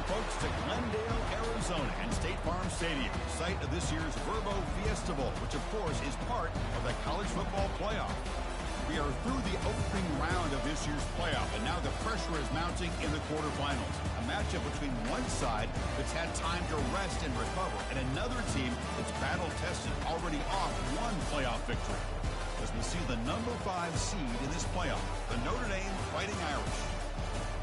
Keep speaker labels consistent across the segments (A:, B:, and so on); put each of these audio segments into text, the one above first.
A: folks, to Glendale, Arizona, and State Farm Stadium, site of this year's Verbo Fiesta Bowl, which, of course, is part of the college football playoff. We are through the opening round of this year's playoff, and now the pressure is mounting in the quarterfinals. A matchup between one side that's had time to rest and recover, and another team that's battle-tested, already off one playoff victory. As we see the number 5 seed in this playoff, the Notre Dame Fighting Irish,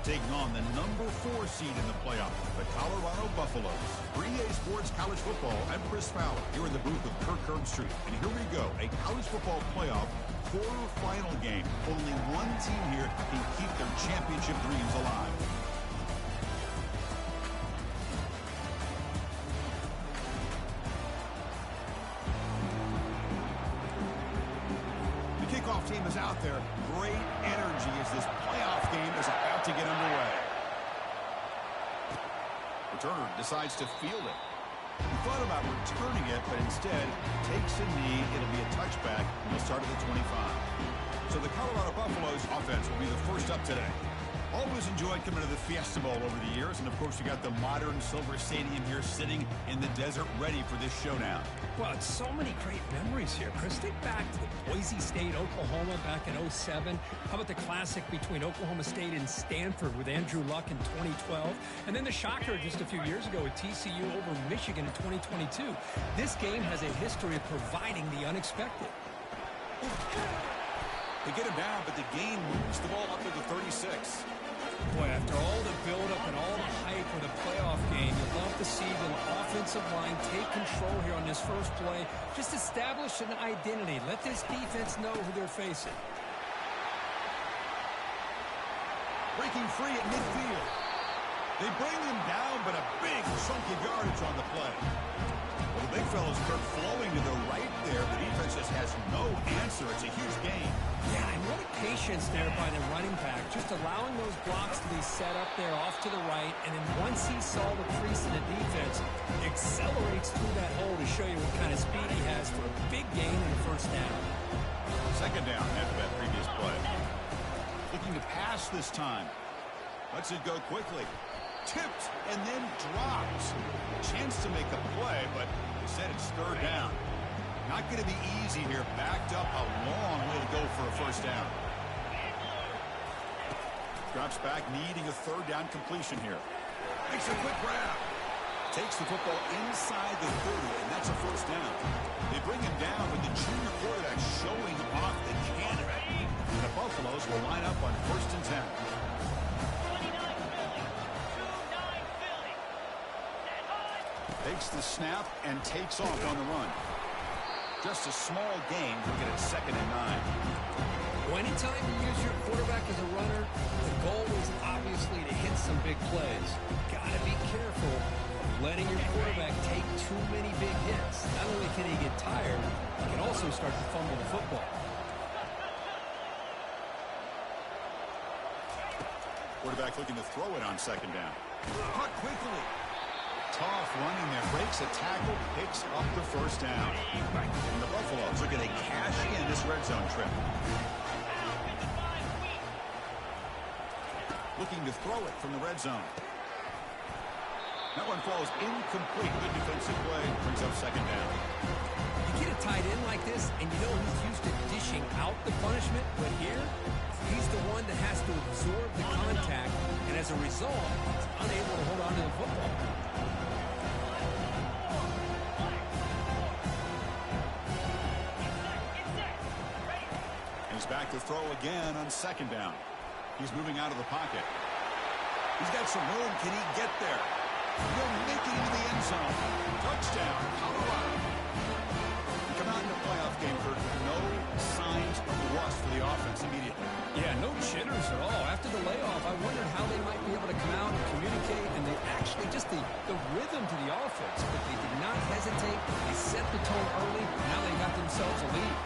A: taking on the number 4 seed in the playoff, the Colorado Buffaloes. For EA Sports College Football, I'm Chris Fowler, here in the booth with Kirk Herbstreit. And here we go, a college football playoff quarterfinal game. Only one team here can keep their championship dreams alive. The kickoff team is out there. Great energy as this playoff game is about to get underway. Returner decides to field it. He thought about returning it, but instead takes a knee. It'll be a touchback, and he'll start at the 25. So the Colorado Buffaloes offense will be the first up today. Always enjoyed coming to the Fiesta Bowl over the years, and of course you got the modern Silver Stadium here sitting in the desert ready for this showdown.
B: Well, it's so many great memories here, Chris. Think back to the Boise State, Oklahoma back in '07. How about the classic between Oklahoma State and Stanford with Andrew Luck in 2012? And then the shocker just a few years ago with TCU over Michigan in 2022. This game has a history of providing the unexpected.
A: They get him down, but the game moves the ball up to the 36.
B: Boy, after all the build-up and all the hype for the playoff game, you'd love to see the offensive line take control here on this first play. Just establish an identity. Let this defense know who they're facing.
A: Breaking free at midfield. They bring him down, but a big chunk of yardage on the play. Well, the big fellows start flowing to the right there. The defense just has no answer. It's a huge gain.
B: Yeah, and what a patience there by the running back. Just allowing those blocks to be set up there off to the right. And then once he saw the crease in the defense, accelerates through that hole to show you what kind of speed he has for a big gain in the first down.
A: Second down after that previous play. Looking to pass this time. Lets it go quickly. Tipped and then dropped. Chance to make a play, but instead it's third down. Not going to be easy here. Backed up a long way to go for a first down. Drops back, needing a third down completion here. Makes a quick grab. Takes the football inside the 30, and that's a first down. They bring him down with the junior quarterback showing off the cannon. And the Buffaloes will line up on 1st and 10. Takes the snap and takes off on the run. Just a small gain. We'll get it 2nd and 9.
B: Well, anytime you use your quarterback as a runner, the goal is obviously to hit some big plays. Got to be careful of letting your quarterback take too many big hits. Not only can he get tired, he can also start to fumble the football.
A: Quarterback looking to throw it on 2nd down. Caught quickly. Tough running there. Breaks a tackle. Picks up the first down. And the Buffaloes are going to cash in this red zone trip. Looking to throw it from the red zone. That one falls incomplete. Good defensive play. Brings up 2nd down.
B: You get a tight end like this, and you know he's used to dishing out the punishment, but here, he's the one that has to absorb the contact, and as a result, he's unable to hold on to the football. He's
A: back to throw again on 2nd down. He's moving out of the pocket. He's got some room. Can he get there? He'll make it into the end zone. Touchdown, Colorado. Come out in the playoff game, Kirk. No signs of rust for the offense immediately.
B: Yeah, no jitters at all. After the layoff, I wondered how they might be able to come out and communicate, and they actually just the rhythm to the offense. But they did not hesitate. They set the tone early. Now they got themselves a lead.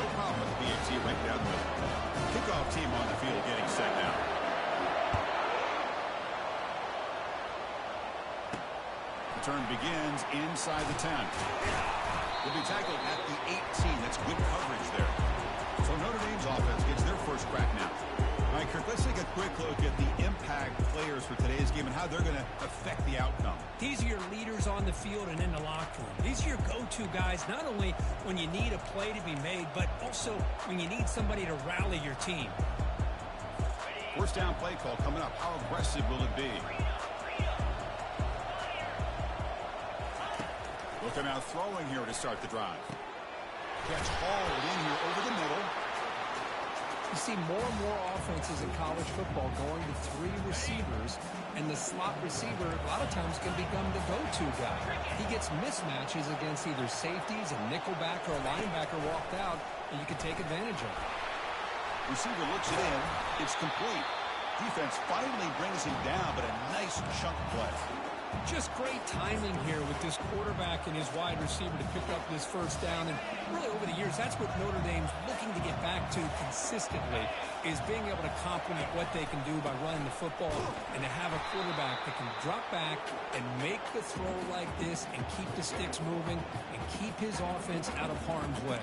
A: No problem with the BAT right down the middle. Kickoff team on the field getting set now. Return begins inside the 10. Will be tackled at the 18. That's good coverage there. So Notre Dame's offense gets their first crack now. All right, Kirk, let's take a quick look at the impact players for today's game and how they're going to affect the outcome.
B: These are your leaders on the field and in the locker room. These are your go-to guys, not only when you need a play to be made, but also when you need somebody to rally your team.
A: First down play call coming up. How aggressive will it be? Looking out throwing here to start the drive. Catch hauled in here over the middle.
B: You see more and more offenses in college football going to 3 receivers, and the slot receiver a lot of times can become the go-to guy. He gets mismatches against either safeties, a nickelback, or a linebacker walked out, and you can take advantage of it.
A: Receiver looks it in. It's complete. Defense finally brings him down, but a nice chunk play.
B: Just great timing here with this quarterback and his wide receiver to pick up this first down. And really over the years, that's what Notre Dame's looking to get back to consistently, is being able to complement what they can do by running the football and to have a quarterback that can drop back and make the throw like this and keep the sticks moving and keep his offense out of harm's way.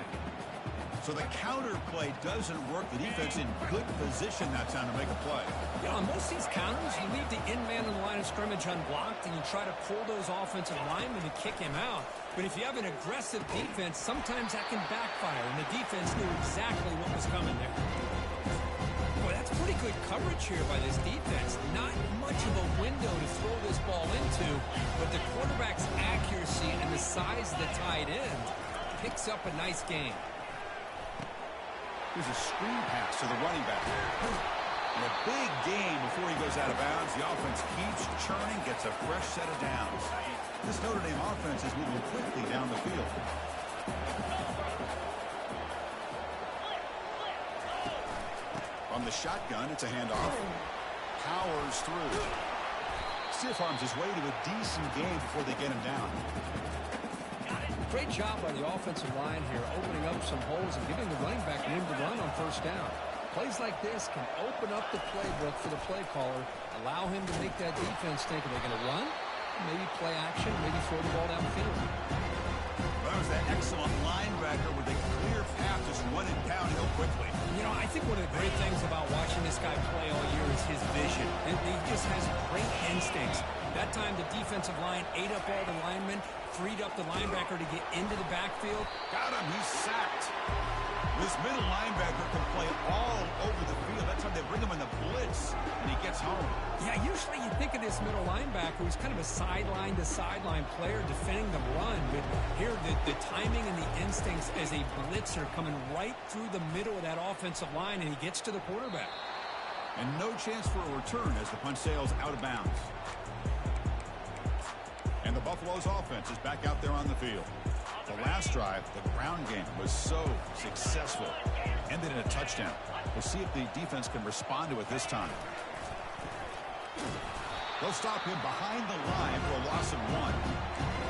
A: So the counter play doesn't work. The defense in good position that time to make a play.
B: Yeah, on most of these counters, you leave the in man in the line of scrimmage unblocked, and you try to pull those offensive linemen to kick him out. But if you have an aggressive defense, sometimes that can backfire, and the defense knew exactly what was coming there. Boy, that's pretty good coverage here by this defense. Not much of a window to throw this ball into, but the quarterback's accuracy and the size of the tight end picks up a nice game.
A: Here's a screen pass to the running back. And a big gain before he goes out of bounds. The offense keeps churning, gets a fresh set of downs. This Notre Dame offense is moving quickly down the field. From the shotgun, it's a handoff. Powers through. Stiff arms his way to a decent gain before they get him down.
B: Great job by the offensive line here, opening up some holes and giving the running back room to run on first down. Plays like this can open up the playbook for the play caller, allow him to make that defense think, are they going to run? Maybe play action, maybe throw the ball downfield.
A: That was that excellent linebacker with a clear path, just running downhill quickly.
B: You know, I think one of the great things about watching this guy play all year is his vision. He just has great instincts. That time the defensive line ate up all the linemen, freed up the linebacker to get into the backfield.
A: Got him. He's sacked. This middle linebacker can play all over the field. That time they bring him in the blitz, and he gets home.
B: Yeah, usually you think of this middle linebacker who's kind of a sideline-to-sideline player defending the run. But here, the timing and the instincts as a blitzer coming right through the middle of that offensive line, and he gets to the quarterback.
A: And no chance for a return as the punt sails out of bounds. And the Buffalo's offense is back out there on the field. The last drive, the ground game was so successful. Ended in a touchdown. We'll see if the defense can respond to it this time. They'll stop him behind the line for a loss of 1.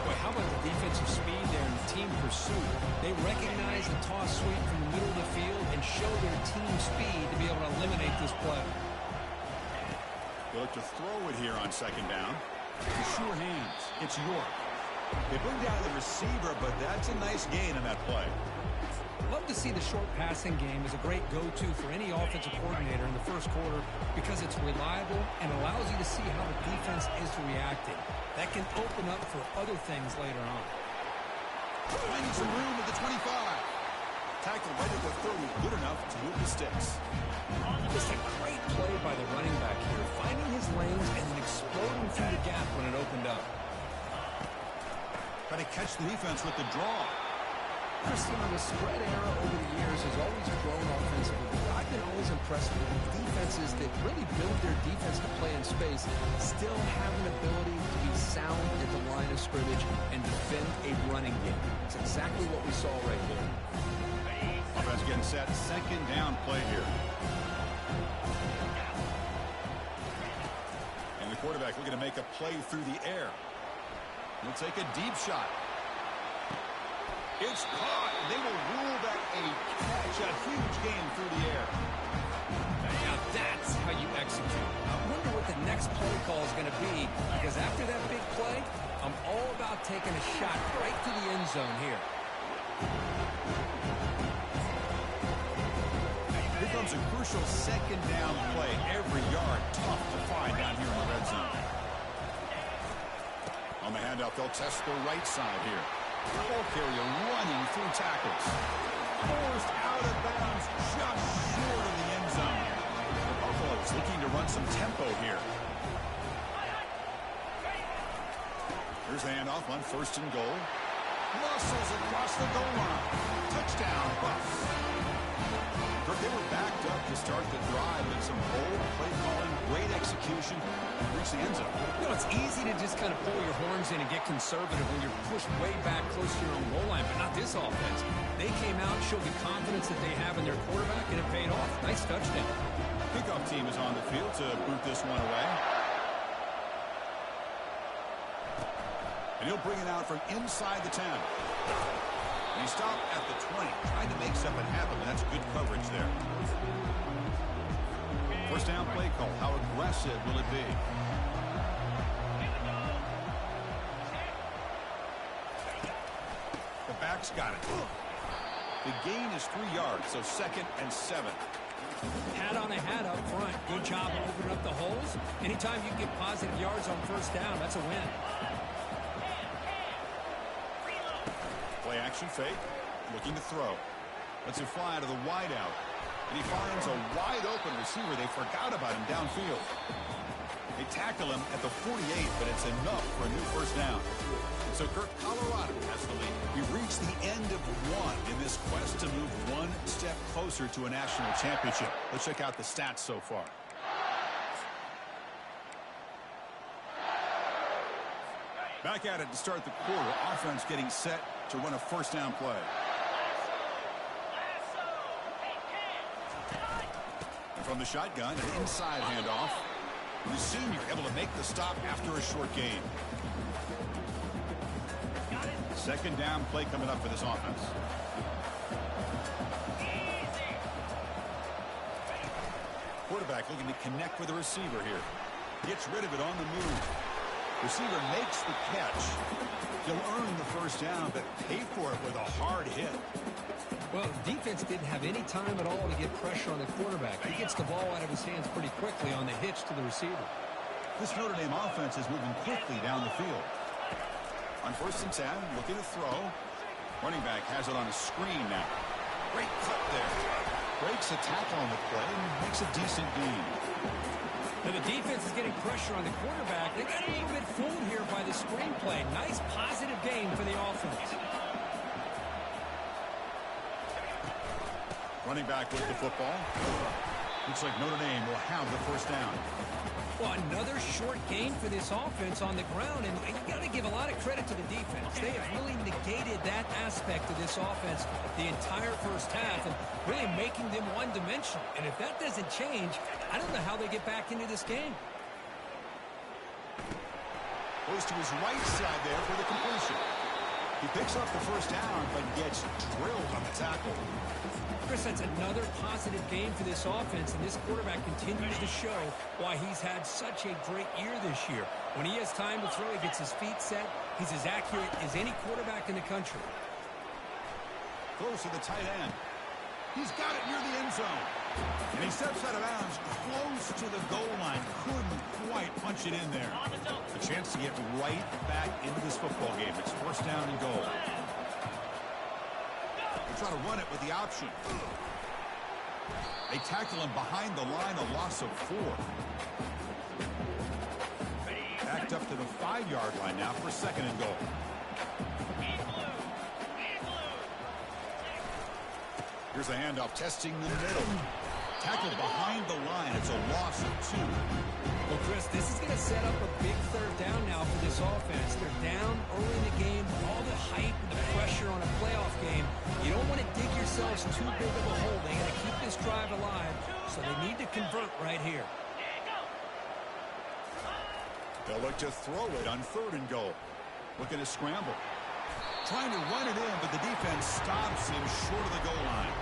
B: Boy, how about the defensive speed there and team pursuit? They recognize the toss sweep from the middle of the field and show their team speed to be able to eliminate this play.
A: They look to throw it here on second down. To sure hands. It's York. They bring down the receiver, but that's a nice gain on that play.
B: Love to see the short passing game as a great go-to for any offensive coordinator in the first quarter because it's reliable and allows you to see how the defense is reacting. That can open up for other things later on.
A: Finding some room at the 25. Tackle right at the 30, good enough to move the sticks.
B: Just a great play by the running back here, finding his lanes and then exploding through the gap when it opened up.
A: Trying to catch the defense with the draw.
B: Christina, the spread era over the years has always grown offensively. I've been always impressed with defenses that really build their defense to play in space, still have an ability to be sound at the line of scrimmage and defend a running game. It's exactly what we saw right here.
A: Offense getting set. Second down play here. And the quarterback looking to make a play through the air. He'll take a deep shot. It's caught. They will rule that a catch, a huge gain through the air.
B: Now that's how you execute. I wonder what the next play call is going to be, because after that big play, I'm all about taking a shot right to the end zone here.
A: Here becomes a crucial second down play. Every yard tough to find down here in the red zone. On the handoff, they'll test the right side here. Ball carrier running through tackles. Forced out of bounds just short of the end zone. The Buffaloes looking to run some tempo here. Here's the handoff on 1st and goal. Muscles across the goal line. Touchdown, Buffs. They were backed up to start the drive with some bold play calling, great execution, and reach the end zone.
B: You know, it's easy to just kind of pull your horns in and get conservative when you're pushed way back close to your own goal line, but not this offense. They came out, showed the confidence that they have in their quarterback, and it paid off. Nice touchdown.
A: Kickoff team is on the field to boot this one away. And he'll bring it out from inside the 10. And he stopped at the 20, trying to make something happen. That's good coverage there. First down play call. How aggressive will it be? The back's got it. The gain is 3 yards, so 2nd and 7.
B: Hat on a hat up front. Good job of opening up the holes. Anytime you can get positive yards on first down, that's a win.
A: Play action fake. Looking to throw. Lets it fly out of the wide out. And he finds a wide open receiver. They forgot about him downfield. They tackle him at the 48, but it's enough for a new first down. And so Colorado has the lead. We've reached the end of one in this quest to move one step closer to a national championship. Let's check out the stats so far. Back at it to start the quarter. Offense getting set to run a first down play. From the shotgun, an inside handoff. The senior able to make the stop after a short gain. Second down play coming up for this offense. Quarterback looking to connect with the receiver here. Gets rid of it on the move. Receiver makes the catch. He'll earn the first down, but pay for it with a hard hit.
B: Well, defense didn't have any time at all to get pressure on the quarterback. He gets the ball out of his hands pretty quickly on the hitch to the receiver.
A: This Notre Dame offense is moving quickly down the field. On 1st and 10, looking to throw. Running back has it on a screen now. Great cut there. Breaks a tackle on the play and makes a decent gain.
B: Now the defense is getting pressure on the quarterback. They got a little bit fooled here by the screen play. Nice positive gain for the offense.
A: Running back with the football. Looks like Notre Dame will have the first down.
B: Well, another short gain for this offense on the ground, and you got to give a lot of credit to the defense. They have really negated that aspect of this offense the entire first half and really making them one-dimensional. And if that doesn't change, I don't know how they get back into this game.
A: Goes to his right side there for the completion. He picks up the first down, but gets drilled on the tackle.
B: Chris, that's another positive game for this offense, and this quarterback continues to show why he's had such a great year this year. When he has time to throw, he gets his feet set. He's as accurate as any quarterback in the country.
A: Close to the tight end. He's got it near the end zone. And he steps out of bounds close to the goal line. Couldn't quite punch it in there. A chance to get right back into this football game. It's first down and goal. Try to run it with the option. They tackle him behind the line, a loss of 4. Backed up to the 5-yard line now for 2nd and goal. Here's a handoff, testing the middle. Tackled behind the line. It's a loss of 2.
B: Well, Chris, this is going to set up a big third down now for this offense. They're down early in the game, all the hype and the pressure on a playoff game. You don't want to dig yourselves too big of a hole. They got to keep this drive alive, so they need to convert right here.
A: They'll look to throw it on 3rd and goal. Looking to scramble. Trying to run it in, but the defense stops him short of the goal line.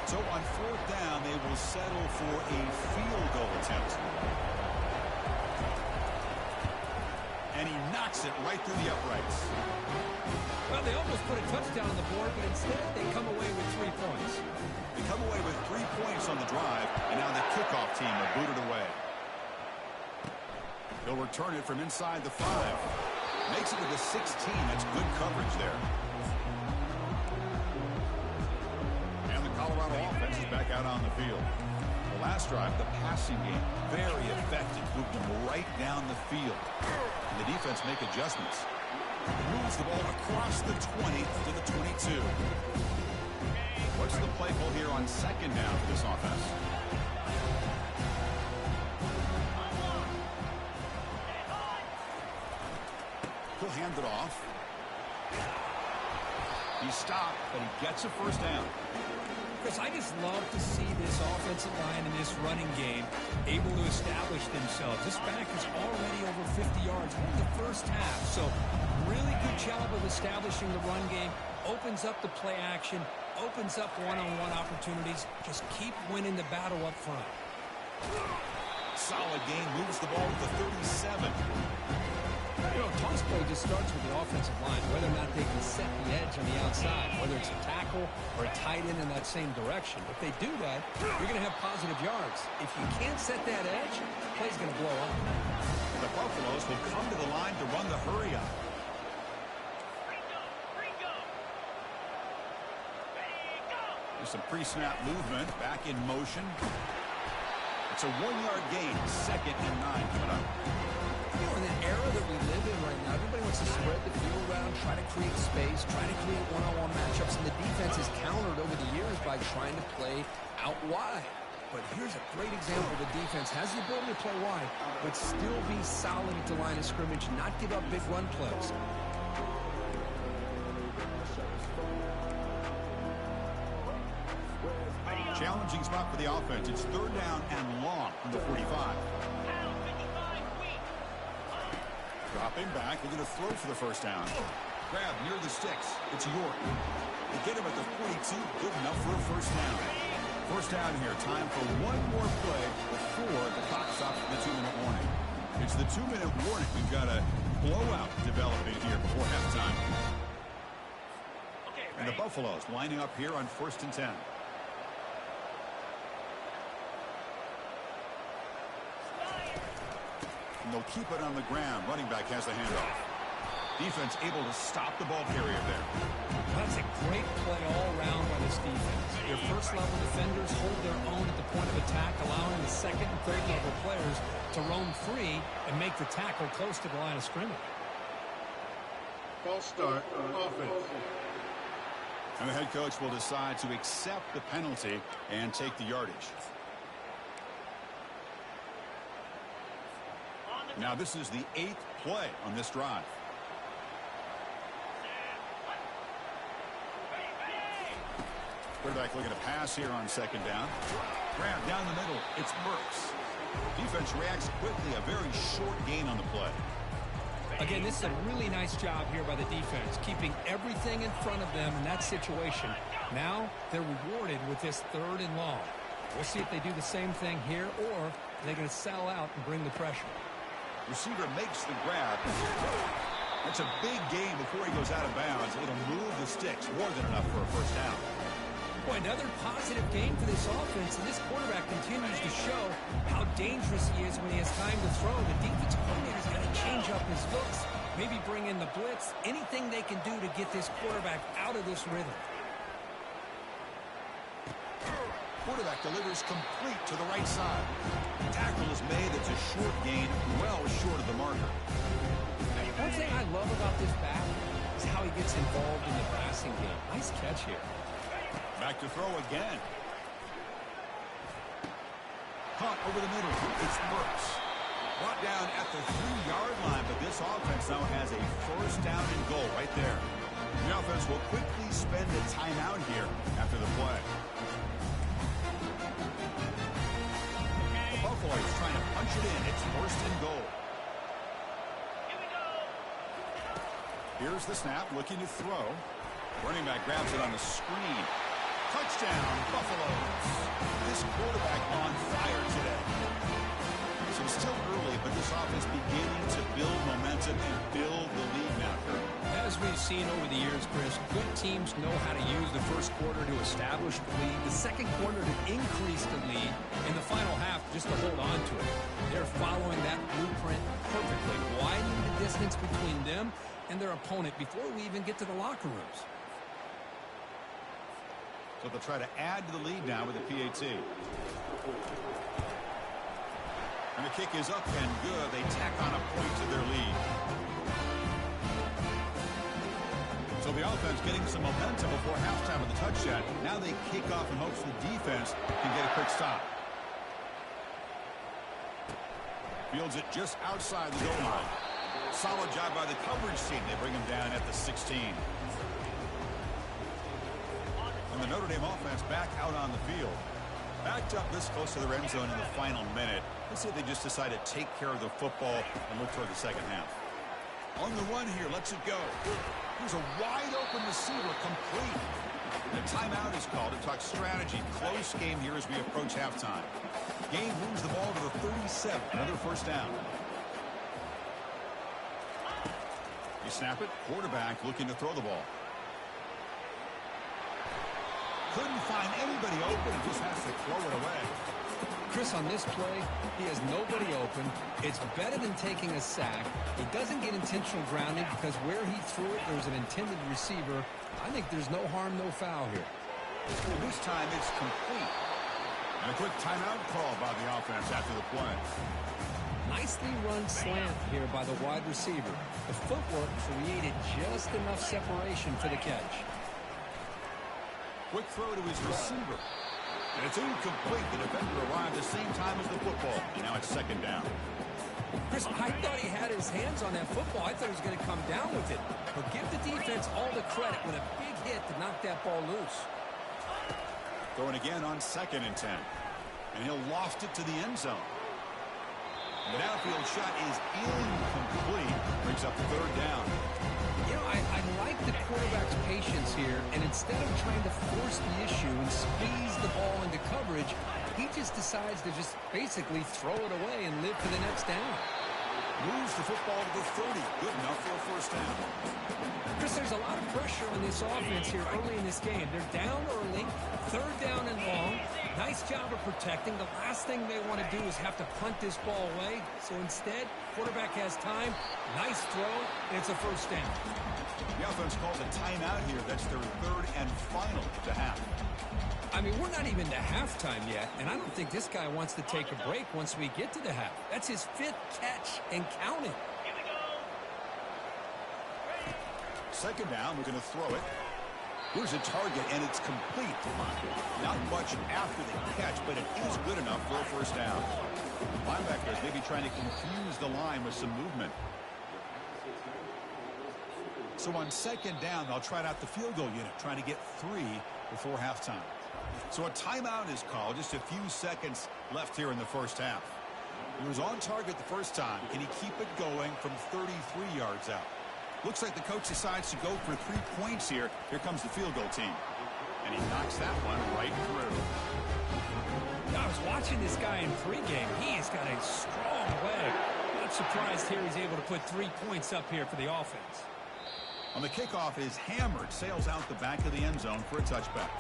A: So on 4th down, they will settle for a field goal attempt. and he knocks it right through the uprights.
B: Well, they almost put a touchdown on the board, but instead they come away with 3 points.
A: They come away with 3 points on the drive, and now the kickoff team will boot it away. He'll return it from inside the 5. Makes it to the 16. That's good coverage there. And the Colorado offense is back out on the field. The last drive, the passing game, very effective. Moved them right down the field. And the defense make adjustments. Moves the ball across the 20 to the 22. What's the play call here on second down for this offense? He'll hand it off. He's stopped, but he gets a first down.
B: Chris, I just love to see this offensive line in this running game able to establish themselves. This back is already over 50 yards in the first half. So really good job of establishing the run game. Opens up the play action. Opens up one-on-one opportunities. Just keep winning the battle up front.
A: Solid game. Moves the ball to the 37.
B: You know, toss play just starts with the offensive line, whether or not they can set the edge on the outside, whether it's a tackle or a tight end in that same direction. If they do that, you're going to have positive yards. If you can't set that edge, the play's going to blow up.
A: The Buffaloes will come to the line to run the hurry up. There's some pre-snap movement, back in motion. It's a 1-yard gain, 2nd and 9 coming up.
B: You know, in the era that we live in right now, everybody wants to spread the field around, try to create space, try to create one-on-one matchups, and the defense has countered over the years by trying to play out wide. But here's a great example. The defense has the ability to play wide, but still be solid at the line of scrimmage, not give up big run plays.
A: Challenging spot for the offense. It's 3rd down and long from the 45. Dropping back, looking to throw for the first down. Grab near the sticks. It's York. They get him at the 42. Good enough for a first down. First down here. Time for one more play before the clock stops for the 2-minute warning. It's the 2-minute warning. We've got a blowout developing here before halftime. And the Buffaloes lining up here on 1st and 10. And they'll keep it on the ground. Running back has the handoff. Defense able to stop the ball carrier there.
B: That's a great play all around by this defense. Their first-level defenders hold their own at the point of attack, allowing the second and third-level players to roam free and make the tackle close to the line of scrimmage.
C: False start on offense.
A: And the head coach will decide to accept the penalty and take the yardage. Now this is the 8th play on this drive. Quarterback looking to pass here on 2nd down. Grab down the middle. It's Burks. Defense reacts quickly. A very short gain on the play.
B: Again, this is a really nice job here by the defense, keeping everything in front of them in that situation. Now they're rewarded with this 3rd and long. We'll see if they do the same thing here, or they're going to sell out and bring the pressure.
A: Receiver makes the grab. That's a big gain before he goes out of bounds. It'll move the sticks. More than enough for a first down.
B: Boy, another positive game for this offense, and this quarterback continues to show how dangerous he is when he has time to throw. The defensive coordinator's got to change up his looks, maybe bring in the blitz, anything they can do to get this quarterback out of this rhythm.
A: Quarterback delivers complete to the right side. Tackle is made. It's a short gain, well short of the marker.
B: One thing I love about this back is how he gets involved in the passing game. Nice catch here.
A: Back to throw again. Caught over the middle. It's Burks. Brought down at the 3-yard line, but this offense now has a first down and goal right there. The offense will quickly spend a timeout here after the play. The Buffaloes trying to punch it in. It's 1st and goal. Here's the snap, looking to throw. Running back grabs it on the screen. Touchdown, Buffaloes. This quarterback on fire today. So it's still early, but this offense beginning to build momentum and build the lead now, Kurt.
B: As we've seen over the years, Chris, good teams know how to use the first quarter to establish the lead, the second quarter to increase the lead, and the final half just to hold on to it. They're following that blueprint perfectly, widening the distance between them and their opponent before we even get to the locker rooms.
A: So they'll try to add to the lead now with a PAT. And the kick is up and good. They tack on a point to their lead. So the offense getting some momentum before halftime with the touchdown. Now they kick off in hopes the defense can get a quick stop. Fields it just outside the goal line. Solid job by the coverage team. They bring him down at the 16. And the Notre Dame offense back out on the field. Backed up this close to the end zone in the final minute. Let's see if they just decide to take care of the football and look toward the second half. On the run here, lets it go. Here's a wide open receiver, complete. And a timeout is called to talk strategy. Close game here as we approach halftime. Game moves the ball to the 37. Another first down. You snap it. Quarterback looking to throw the ball. Couldn't find anybody open. Just has to throw it away.
B: Chris, on this play, he has nobody open. It's better than taking a sack. He doesn't get intentional grounding because where he threw it, there's an intended receiver. I think there's no harm, no foul here.
A: This time it's complete. And a quick timeout call by the offense after the play.
B: Nicely run slant here by the wide receiver. The footwork created just enough separation for the catch.
A: Quick throw to his receiver. And it's incomplete. The defender arrived the same time as the football. And now it's second down.
B: Chris, I thought he had his hands on that football. I thought he was going to come down with it. But give the defense all the credit with a big hit to knock that ball loose.
A: Throwing again on 2nd and 10. And he'll loft it to the end zone. And the downfield shot is incomplete. Brings up the 3rd down.
B: You know, I like the quarterback's patience here, and instead of trying to force the issue and squeeze the ball into coverage, he just decides to just basically throw it away and live for the next down.
A: Moves the football to the 30. Good enough for a first down.
B: Chris, there's a lot of pressure on this offense here early in this game. They're down early, 3rd down and long. Nice job of protecting. The last thing they want to do is have to punt this ball away. So instead, quarterback has time. Nice throw, and it's a first down.
A: The offense calls a timeout here. That's their 3rd and final to half.
B: I mean, we're not even to halftime yet, and I don't think this guy wants to take a break once we get to the half. That's his 5th catch and counting.
A: Second down, we're going to throw it. Here's a target, and it's complete. Not much after the catch, but it is good enough for a first down. Linebackers maybe trying to confuse the line with some movement. So on 2nd down, they'll try out the field goal unit, trying to get 3 before halftime. So a timeout is called. Just a few seconds left here in the first half. He was on target the first time. Can he keep it going from 33 yards out? Looks like the coach decides to go for 3 points here. Here comes the field goal team. And he knocks that one right through.
B: I was watching this guy in pregame. He has got a strong leg. Not surprised here he's able to put 3 points up here for the offense.
A: On the kickoff is hammered. Sails out the back of the end zone for a touchback.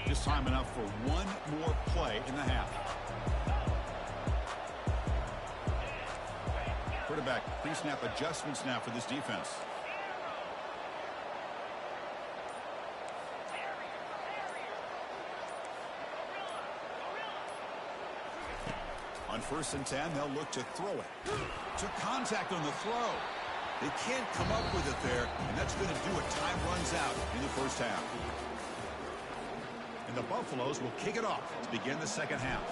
A: Just time enough for one more play in the half. Quarterback pre-snap adjustments now for this defense. On 1st and 10, they'll look to throw it. Took contact on the throw. They can't come up with it there, and that's going to do it. Time runs out in the first half. And the Buffaloes will kick it off to begin the second half.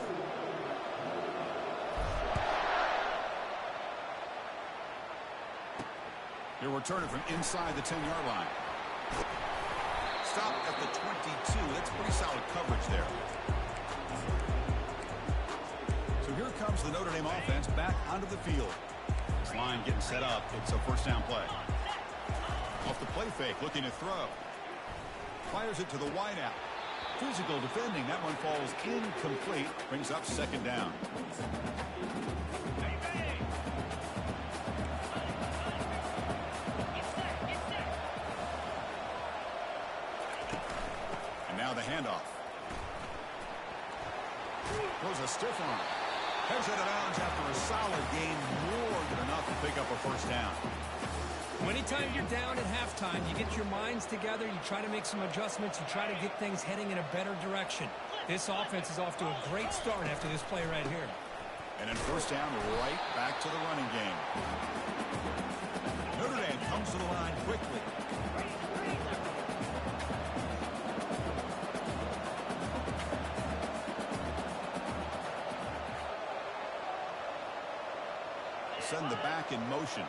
A: They'll return it from inside the 10-yard line. Stopped at the 22. That's pretty solid coverage there. So here comes the Notre Dame offense back onto the field. This line getting set up. It's a first down play. Off the play fake, looking to throw. Fires it to the wideout. Physical defending. That one falls incomplete. Brings up second down. And now the handoff. Throws a stiff arm. Heads out of bounds after a solid gain. More than enough to pick up a first down.
B: Well, anytime you're down at halftime, you get your minds together, you try to make some adjustments, you try to get things heading in a better direction. This offense is off to a great start after this play right here.
A: And then first down, right back to the running game. Notre Dame comes to the line quickly. Send the back in motion.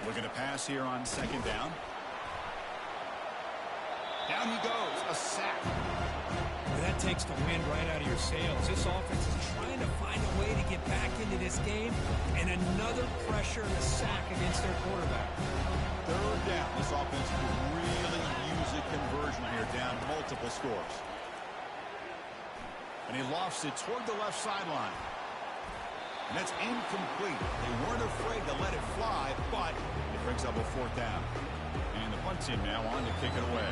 A: Looking to pass here on second down. Down he goes. A sack.
B: Well, that takes the wind right out of your sails. This offense is trying to find a way to get back into this game. And another pressure and a sack against their quarterback.
A: Third down. This offense will really use a conversion here, down multiple scores. And he lofts it toward the left sideline. And that's incomplete. They weren't afraid to let it fly, but it brings up a fourth down. And the punt team now on to kick it away.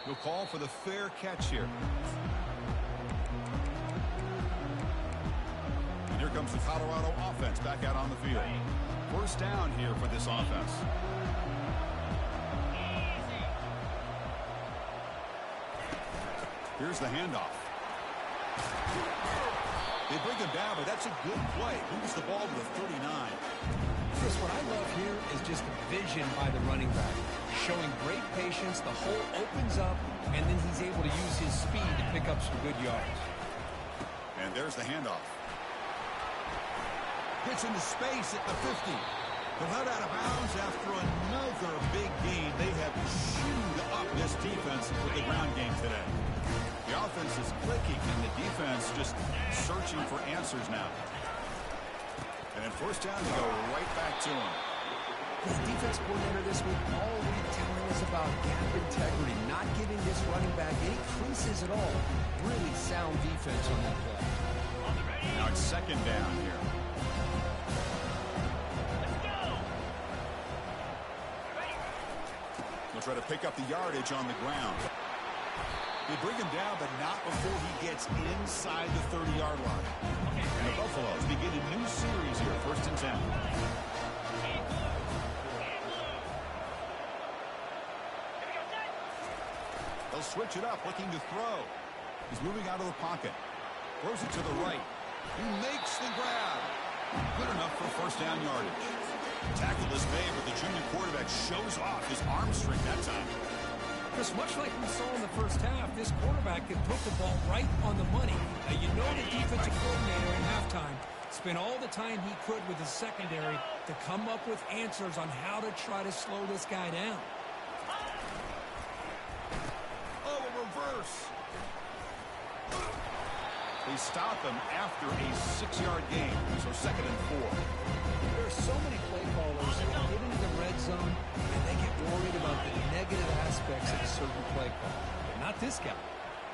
A: He'll call for the fair catch here. And here comes the Colorado offense back out on the field. First down here for this offense. Here's the handoff. They bring him down, but that's a good play. Moves the ball to the 39.
B: Chris, what I love here is just the vision by the running back. Showing great patience, the hole opens up, and then he's able to use his speed to pick up some good yards.
A: And there's the handoff. Gets into space at the 50. They'll head out of bounds after another big gain. They have chewed up this defense with the ground game today. The offense is clicking, and the defense just searching for answers now. And then first down, they go right back to him.
B: The defense coordinator this week already telling us about gap integrity, not giving this running back any creases at all. Really sound defense on that play.
A: Now it's second down here. They'll try to pick up the yardage on the ground. They bring him down, but not before he gets inside the 30-yard line. And the Buffaloes begin a new series here, first and 10. They'll switch it up, looking to throw. He's moving out of the pocket. Throws it to the right. He makes the grab. Good enough for first down yardage. Tackle is made, but the junior quarterback shows off his arm strength that time.
B: Chris, much like we saw in the first half, this quarterback can put the ball right on the money. Now, you know the defensive coordinator in halftime spent all the time he could with his secondary to come up with answers on how to try to slow this guy down.
A: Oh, a reverse. They stop him after a 6-yard gain, so second and 4.
B: There are so many play callers that get into the red zone and they get worried about the negative aspects of a certain play call. But not this guy.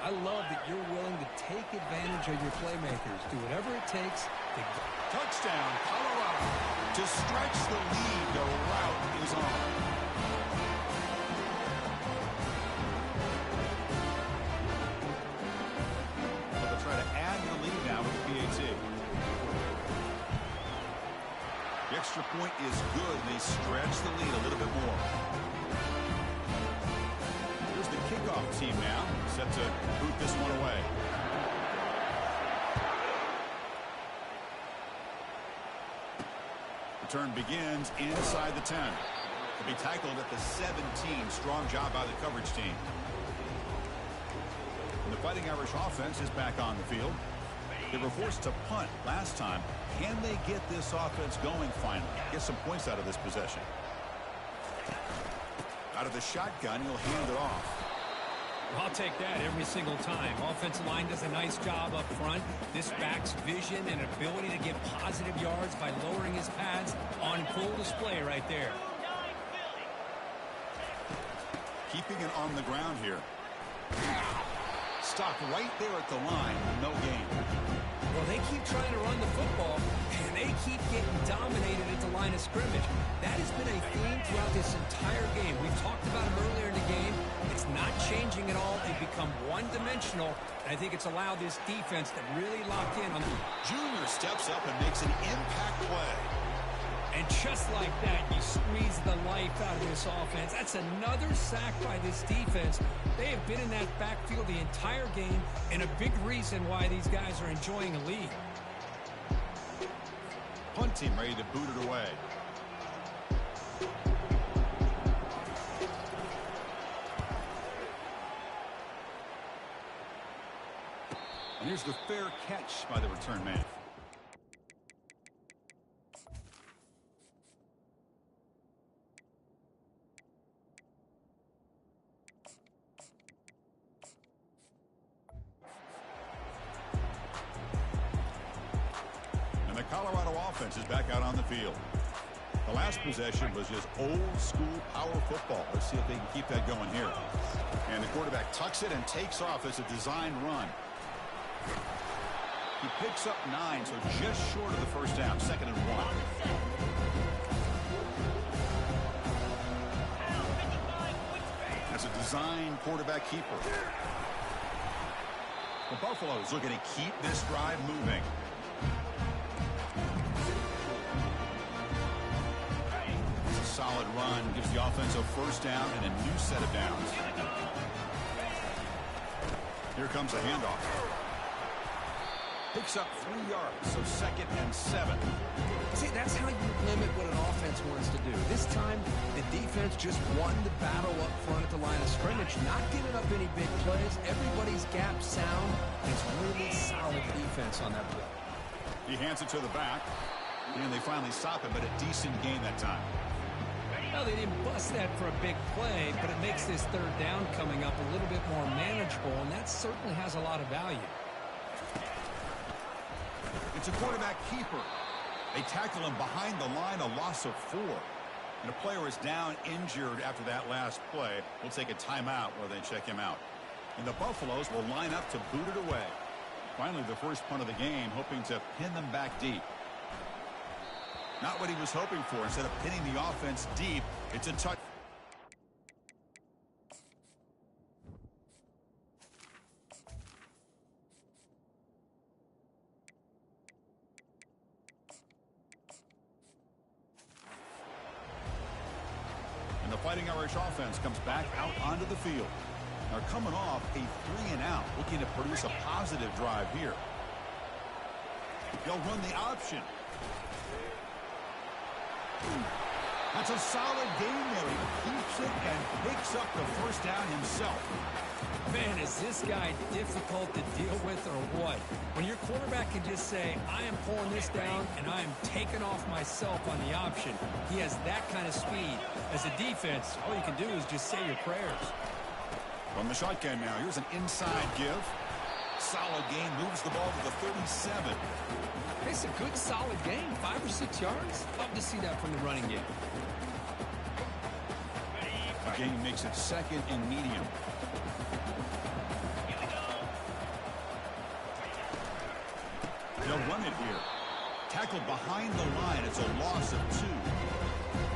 B: I love that you're willing to take advantage of your playmakers. Do whatever it takes to get.
A: Touchdown, Colorado. To stretch the lead, the route is on. They'll try to add the lead now with the PAT. The extra point is good. They stretch the lead a little bit more. Here's the kickoff team now, set to boot this one away. Return begins inside the 10. To be tackled at the 17. Strong job by the coverage team. And the Fighting Irish offense is back on the field. They were forced to punt last time. Can they get this offense going finally? Get some points out of this possession. Out of the shotgun, he'll hand it off.
B: I'll take that every single time. Offensive line does a nice job up front. This back's vision and ability to get positive yards by lowering his pads on full display right there.
A: Keeping it on the ground here. Stopped right there at the line. No gain.
B: Well, they keep trying to run the football, and they keep getting dominated at the line of scrimmage. That has been a theme throughout this entire game. We've talked about it earlier in the game. It's not changing at all. They've become one-dimensional, and I think it's allowed this defense to really lock in on the...
A: Junior steps up and makes an impact play.
B: And just like that, you squeeze the life out of this offense. That's another sack by this defense. They have been in that backfield the entire game, and a big reason why these guys are enjoying a lead.
A: Punt team ready to boot it away. And here's the fair catch by the return man. Colorado offense is back out on the field. The last possession was just old school power football. Let's see if they can keep that going here. And the quarterback tucks it and takes off as a design run. He picks up 9, so just short of the first down, 2nd and 1. That's a design quarterback keeper. The Buffaloes looking to keep this drive moving. Solid run gives the offense a first down and a new set of downs. Here comes a handoff. Picks up 3 yards, so 2nd and 7.
B: See, that's how you limit what an offense wants to do. This time, the defense just won the battle up front at the line of scrimmage, not giving up any big plays. Everybody's gap sound. It's really solid defense on that play.
A: He hands it to the back, and they finally stop him, but a decent gain that time.
B: Well, they didn't bust that for a big play, but it makes this 3rd down coming up a little bit more manageable, and that certainly has a lot of value.
A: It's a quarterback keeper. They tackle him behind the line, a loss of 4. And a player is down injured after that last play. We'll take a timeout while they check him out. And the Buffaloes will line up to boot it away. Finally, the first punt of the game, hoping to pin them back deep. Not what he was hoping for. Instead of pinning the offense deep, it's a touch. And the Fighting Irish offense comes back out onto the field. They're coming off a 3-and-out, looking to produce a positive drive here. They'll run the option. That's a solid game there. He keeps it and picks up the first down himself.
B: Man, is this guy difficult to deal with or what? When your quarterback can just say, I am pulling this down and I am taking off myself on the option. He has that kind of speed. As a defense, all you can do is just say your prayers.
A: From the shotgun now, here's an inside give. Solid gain, moves the ball to the 37.
B: It's a good, solid game. 5 or 6 yards. Love to see that from the running game.
A: The gain makes it 2nd and medium. They'll run it here. Tackled behind the line. It's a loss of 2.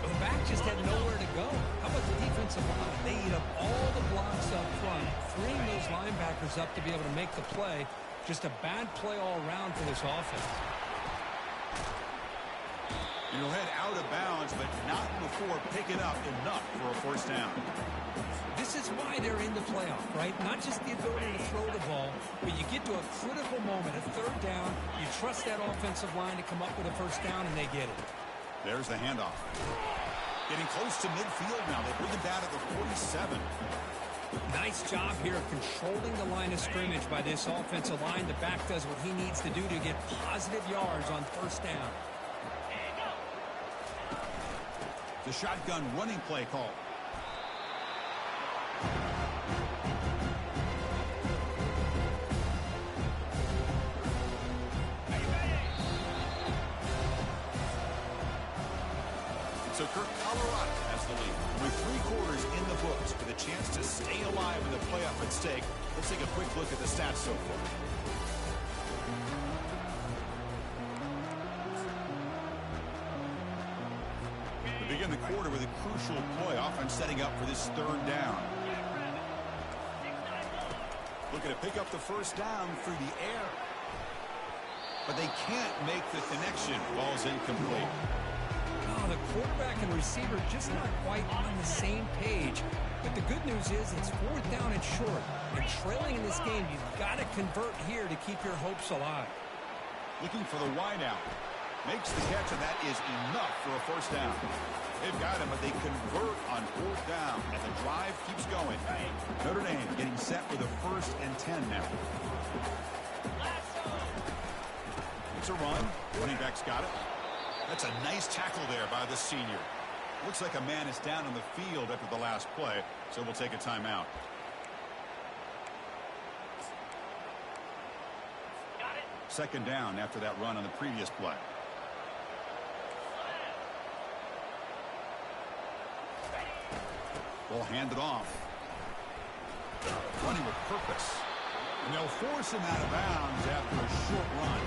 B: The back just had nowhere to go. How about the defensive line? They eat up all the blocks up front, freeing those linebackers up to be able to make the play. Just a bad play all around for this offense.
A: And he'll head out of bounds, but not before picking up enough for a first down.
B: This is why they're in the playoff, right? Not just the ability to throw the ball, but you get to a critical moment, a 3rd down, you trust that offensive line to come up with a first down, and they get it.
A: There's the handoff. Getting close to midfield now. They bring it down at the 47.
B: Nice job here of controlling the line of scrimmage by this offensive line. The back does what he needs to do to get positive yards on first down. The shotgun running play call.
A: With 3 quarters in the books with a chance to stay alive in the playoff at stake, let's take a quick look at the stats so far. We begin the quarter with a crucial play, offense setting up for this 3rd down. Looking to pick up the 1st down through the air. But they can't make the connection. Ball's incomplete.
B: Oh, the quarterback and receiver just not quite on the same page. But the good news is it's 4th down and short. And trailing in this game, you've got to convert here to keep your hopes alive.
A: Looking for the wideout. Makes the catch, and that is enough for a 1st down. They've got him, but they convert on 4th down, and the drive keeps going. Notre Dame getting set with a 1st and 10 now. It's a run. Running back's got it. That's a nice tackle there by the senior. Looks like a man is down on the field after the last play, so we'll take a timeout.
D: Got it.
A: 2nd down after that run on the previous play. Ball handed off. Running with purpose. And they'll force him out of bounds after a short run.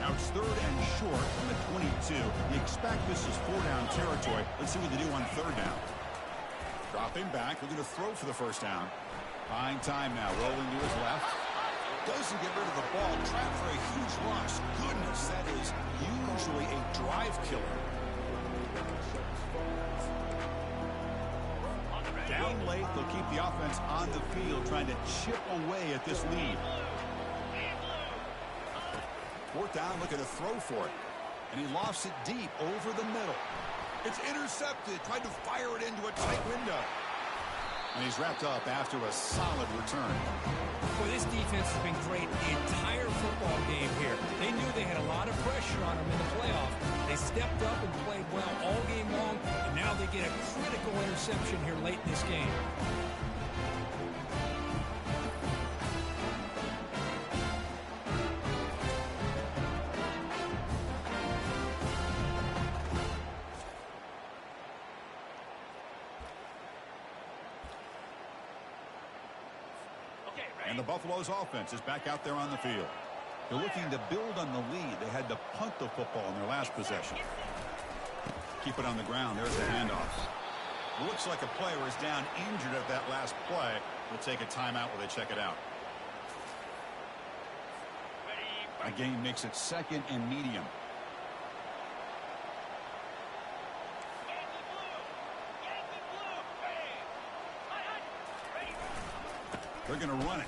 A: Now it's 3rd and short from the 22. You expect this is 4-down territory. Let's see what they do on 3rd down. Dropping back, looking to throw for the 1st down. Buying time now, rolling to his left. Doesn't get rid of the ball, trapped for a huge loss. Goodness, that is usually a drive killer. Down late, they'll keep the offense on the field, trying to chip away at this lead. 4th down, looking to throw for it. And he lofts it deep over the middle. It's intercepted, tried to fire it into a tight window. And he's wrapped up after a solid return.
B: Well, this defense has been great the entire football game here. They knew they had a lot of pressure on them in the playoff. They stepped up and played well all game long, and now they get a critical interception here late in this game.
A: And the Buffalo's offense is back out there on the field. They're looking to build on the lead. They had to punt the football in their last possession. Keep it on the ground. There's the handoff. Looks like a player is down injured at that last play. We'll take a timeout while they check it out. A gain makes it 2nd and medium. They're going to run it.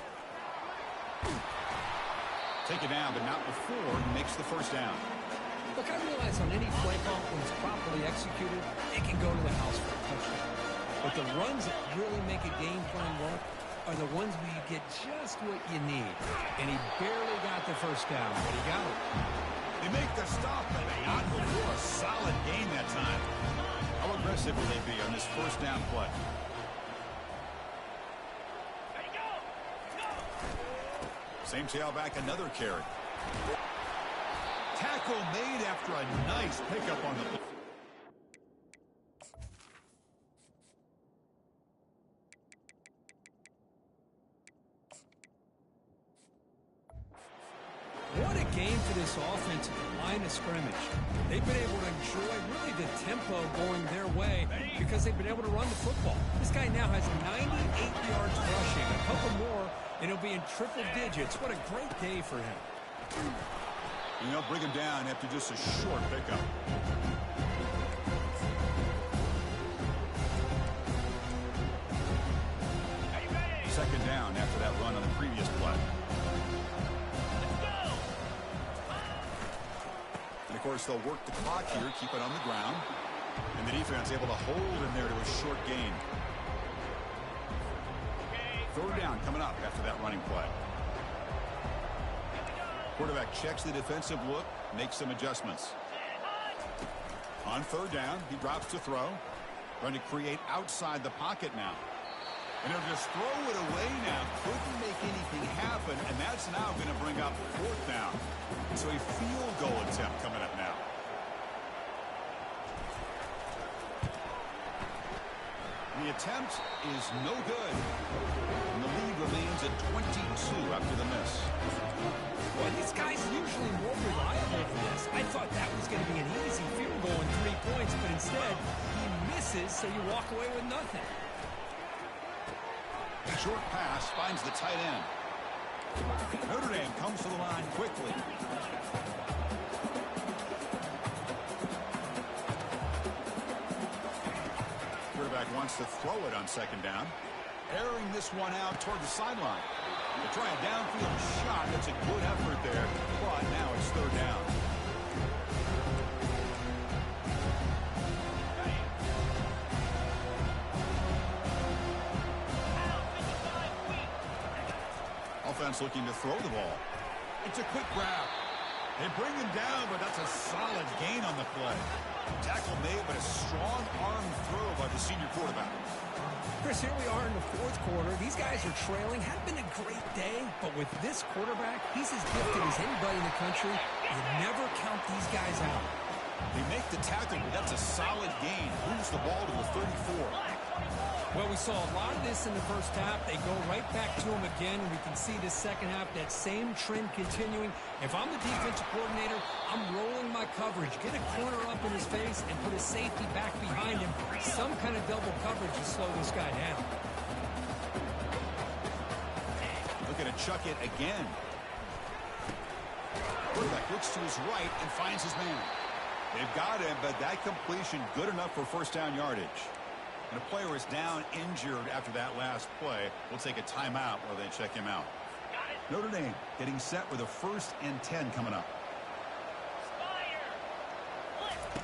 A: Take it down, but not before he makes the 1st down.
B: Look, I realize on any play call, when it's properly executed, it can go to the house for a touchdown. But the runs that really make a game plan work are the ones where you get just what you need. And he barely got the 1st down, but he got it.
A: They make the stop, but not before a solid gain that time. How aggressive will they be on this 1st down play? Same tailback, another carry. Tackle made after a nice pickup on the play.
B: What a game for this offense at the line of scrimmage. They've been able to enjoy really the tempo going their way because they've been able to run the football. This guy now has 98 yards rushing, a couple more, and he'll be in triple digits. What a great day for him.
A: You know, bring him down after just a short pickup. Second down after that run on the previous play. And, of course, they'll work the clock here, keep it on the ground. And the defense able to hold him there to a short gain. 3rd down coming up after that running play. Quarterback checks the defensive look, makes some adjustments. On 3rd down, he drops to throw. Trying to create outside the pocket now. And he'll just throw it away now. Couldn't make anything happen, and that's now going to bring up 4th down. So a field goal attempt coming up now. The attempt is no good. And the lead remains at 22 after the miss.
B: Well, this guy's usually more reliable than this. I thought that was going to be an easy field goal and 3 points, but instead he misses, so you walk away with nothing.
A: A short pass finds the tight end. Notre Dame comes to the line quickly. Quarterback wants to throw it on 2nd down. Airing this one out toward the sideline. They try a downfield shot. That's a good effort there, but now it's 3rd down. Offense looking to throw the ball. It's a quick grab. They bring him down, but that's a solid gain on the play. Tackle made, but a strong arm throw by the senior quarterback.
B: Chris, here we are in the 4th quarter. These guys are trailing. Hadn't been a great day, but with this quarterback, he's as gifted as anybody in the country. You never count these guys out.
A: They make the tackle, but that's a solid gain. Moves the ball to the 34.
B: Well, we saw a lot of this in the first half. They go right back to him again, and we can see this second half, that same trend continuing. If I'm the defensive coordinator, I'm rolling my coverage. Get a corner up in his face and put a safety back behind him. Some kind of double coverage to slow this guy down.
A: Looking to chuck it again. Quarterback looks to his right and finds his man. They've got him, but that completion good enough for 1st down yardage. And a player is down injured after that last play. We'll take a timeout while they check him out. Notre Dame getting set with a 1st and 10 coming up.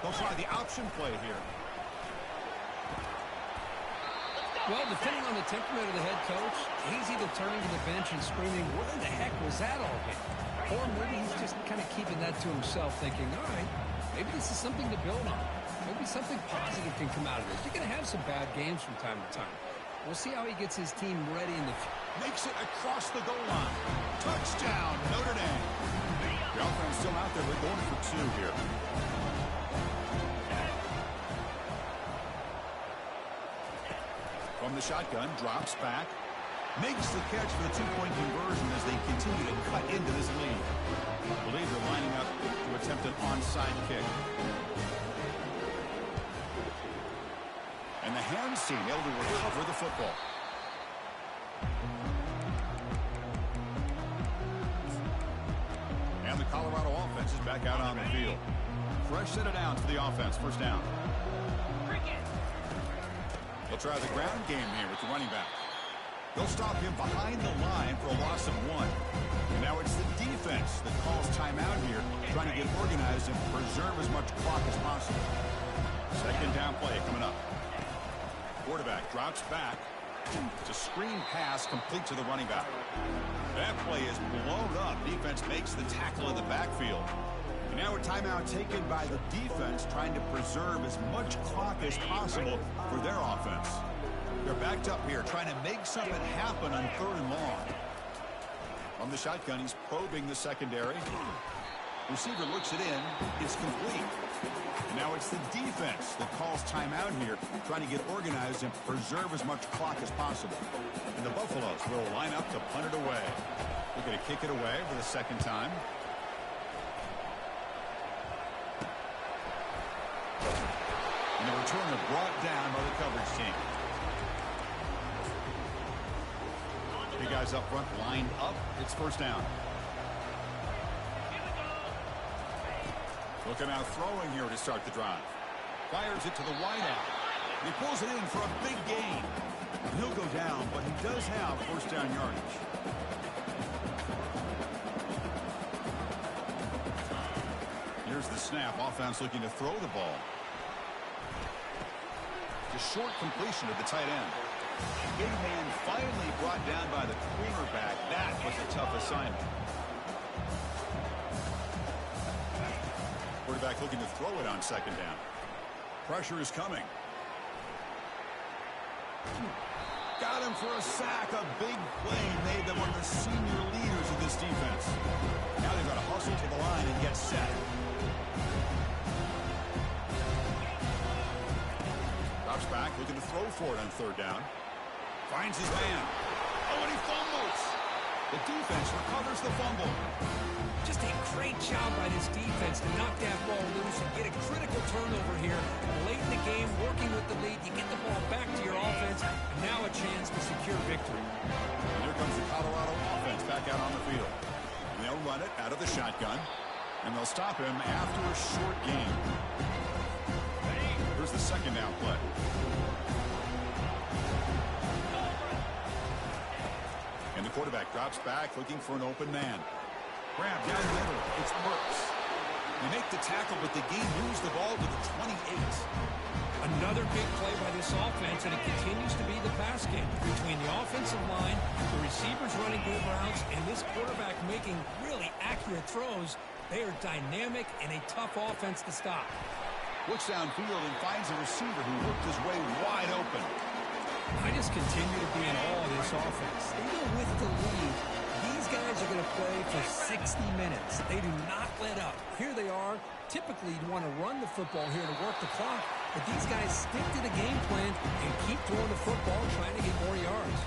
A: They'll try the option play here.
B: Well, depending on the temperament of the head coach, he's either turning to the bench and screaming, where the heck was that all game? Or maybe he's just kind of keeping that to himself, thinking, all right, maybe this is something to build on. Maybe something positive can come out of this. You're going to have some bad games from time to time. We'll see how he gets his team ready in the future.
A: Makes it across the goal line. Touchdown, Notre Dame. The offense still out there. They're going for 2 here. From the shotgun, drops back. Makes the catch for the 2-point conversion as they continue to cut into this lead. I believe they're lining up to attempt an onside kick. And the hands team able to recover the football. And the Colorado offense is back out on the field. Fresh set of downs for the offense. 1st down. They'll try the ground game here with the running back. They'll stop him behind the line for a loss of 1. And now it's the defense that calls timeout here, trying to get organized and preserve as much clock as possible. 2nd down play coming up. Quarterback drops back. It's a screen pass complete to the running back. That play is blown up. Defense makes the tackle in the backfield. And now a timeout taken by the defense, trying to preserve as much clock as possible for their offense. They're backed up here, trying to make something happen on 3rd and long. From the shotgun, he's probing the secondary. Receiver looks it in. It's complete. Now it's the defense that calls timeout here, trying to get organized and preserve as much clock as possible. And the Buffaloes will line up to punt it away. They're going to kick it away for the 2nd time. And the returner brought down by the coverage team. 3 guys up front lined up. It's 1st down. Looking out throwing here to start the drive. Fires it to the wideout. He pulls it in for a big gain. He'll go down, but he does have 1st down yardage. Here's the snap. Offense looking to throw the ball. The short completion of the tight end. Big man finally brought down by the cornerback. That was a tough assignment. Quarterback looking to throw it on 2nd down. Pressure is coming. Got him for a sack. A big play made them one of the senior leaders of this defense. Now they've got to hustle to the line and get set. Drops back, looking to throw for it on third down. Finds his man. Oh, and he fumbles. The defense recovers the fumble.
B: Just a great job by this defense to knock that ball loose and get a critical turnover here. Late in the game, working with the lead, you get the ball back to your offense, and now a chance to secure victory.
A: And here comes the Colorado offense back out on the field. And they'll run it out of the shotgun, and they'll stop him after a short gain. Here's the second down play. And the quarterback drops back, looking for an open man. Grab down the middle. It's Burks. They make the tackle, but the game moves the ball to the 28.
B: Another big play by this offense, and it continues to be the pass game between the offensive line, the receivers running good routes, and this quarterback making really accurate throws. They are dynamic and a tough offense to stop.
A: Looks downfield and finds a receiver who worked his way wide open.
B: I just continue to be in awe of this offense. Even with the lead, these guys are going to play for 60 minutes. They do not let up. Here they are. Typically, you'd want to run the football here to work the clock, but these guys stick to the game plan and keep throwing the football, trying to get more yards.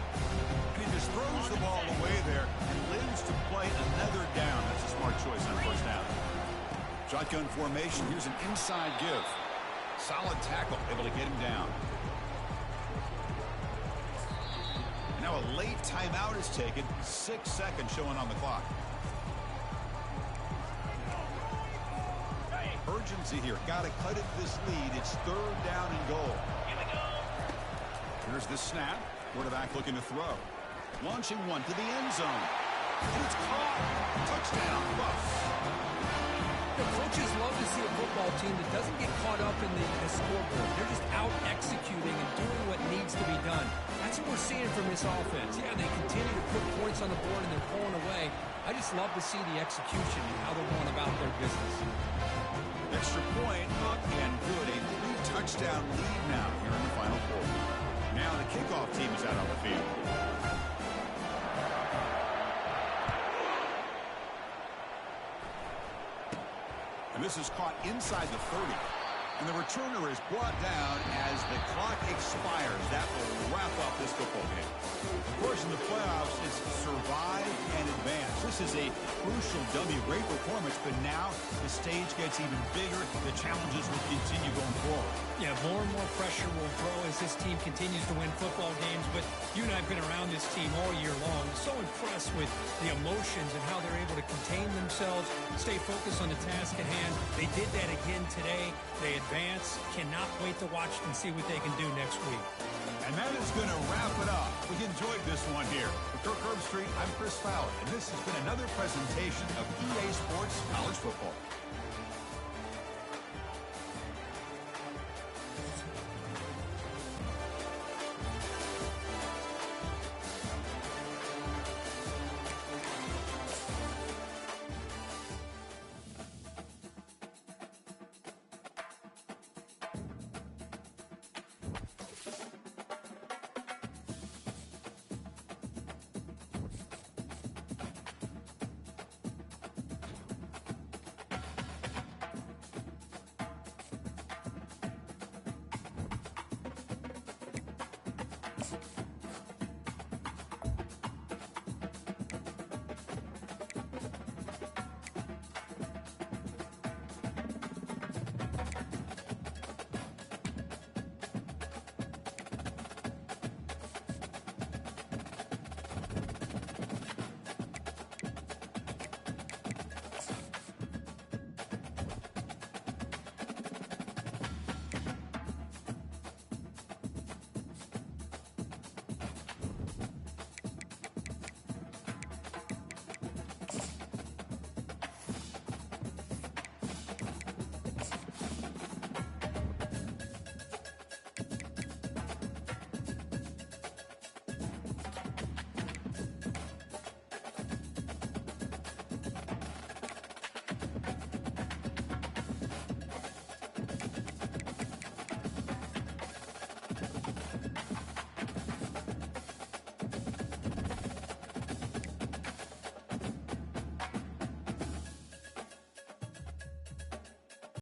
A: He just throws the ball away there and lives to play another down. That's a smart choice on first down. Shotgun formation. Here's an inside give. Solid tackle, able to get him down. And now a late timeout is taken. 6 seconds showing on the clock. Urgency here. Got to cut it this lead. It's third down and goal.
D: Here we go.
A: Here's the snap. Quarterback looking to throw. Launching one to the end zone. And it's caught. Touchdown, Buffs.
B: The coaches love to see a football team that doesn't get caught up in the scoreboard. They're just out executing and doing what needs to be done. That's what we're seeing from this offense. Yeah, they continue to put points on the board and they're pulling away. I just love to see the execution and how they're going about their business.
A: Extra point up and good. A 3-touchdown lead now here in the final quarter. Now the kickoff team is out on the field. And this is caught inside the 30. And the returner is brought down as the clock expires. That will wrap up this football game. Of course, in the playoffs, it's survive and advance. This is a crucial W. Great performance, but now the stage gets even bigger. The challenges will continue going forward.
B: Yeah, more and more pressure will grow as this team continues to win football games. But you and I have been around this team all year long. So impressed with the emotions and how they're able to contain themselves, stay focused on the task at hand. They did that again today. They advance. Cannot wait to watch and see what they can do next week.
A: And that is going to wrap it up. We enjoyed this one here. For Kirk Herbstreit, I'm Chris Fowler, and this has been another presentation of EA Sports College Football.